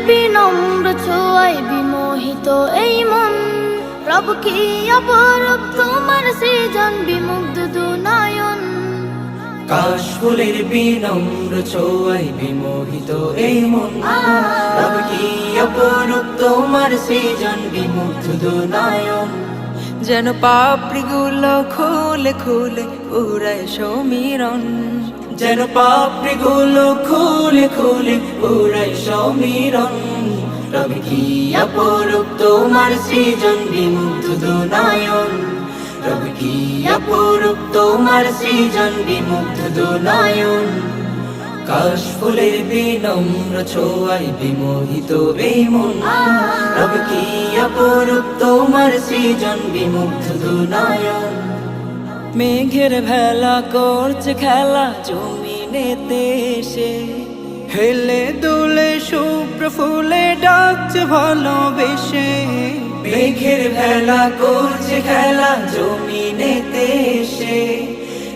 বিনম্র ছোঁয়ায় বিমোহিত এই মন। প্রভু কি অপরূপ তোমার সৃজন, বিমুগ্ধ দুনয়ন। কাশফুলের বিনম্র ছোঁয়ায় বিমোহিত এই মন। প্রভু কি অপরূপ তোমার সৃজন, বিমুগ্ধ দুনয়ন। যেন পাপড়িগুলো খুলে খুলে উড়ায় সমীরণ, যেন পাপড়িগুলো খুলে খুলে উড়ায় সমীরণ। রব কি অপরূপ তোমার সৃজন, বিমুগ্ধ দুনয়ন। রব কি অপরূপ তোমার সৃজন, বিমুগ্ধ দুনয়ন। কাশফুলের বিনম্র ছোঁয়ায় বিমোহিত এই মন। রব কি অপরূপ তোমার সৃজন, বিমুগ্ধ দুনয়ন। মেঘের ভেলা করছে খেলা জমিনেতে এসে, হেলে দুলে শুভ্র ফুলে ডাকছে ভালোবেসে। মেঘের ভেলা করছে খেলা জমিনেতে এসে,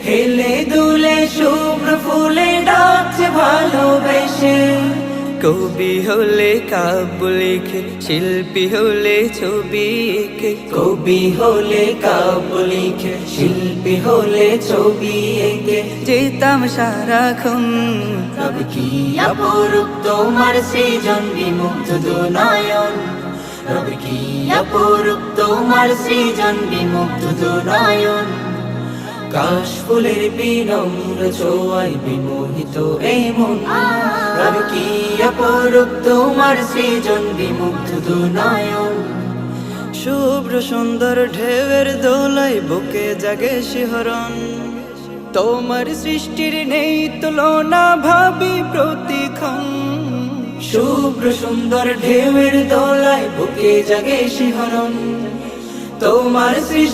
হেলে দুলে শুভ্র ফুলে ডাকছে ভালোবেসে। কবি হলে কাব্য লিখে, শিল্পী হলে ছবি এঁকে। কবি হলে কাব্য লিখে, শিল্পী হলে ছবি এঁকে যেতাম সারাক্ষণ। রব কি অপরূপ তোমার সৃজন, বিমুগ্ধ দুনয়ন। রব কি অপরূপ তোমার সৃজন, বিমুগ্ধ দুনয়ন। কাশফুলের বিনম্র ছোঁয়ায় বিমোহিত এই মন। রব কি অপরূপ তোমার সৃজন, বিমুগ্ধ দুনয়ন। শুভ্র সুন্দর ঢেউয়ের দোলায় বুকে জাগে শিহরণ, তোমার সৃষ্টির নেই তুলনা ভাবি প্রতিক্ষণ। শুভ্র সুন্দর ঢেউয়ের দোলায় বুকে জাগে শিহরণ, তোমার সৃষ্টি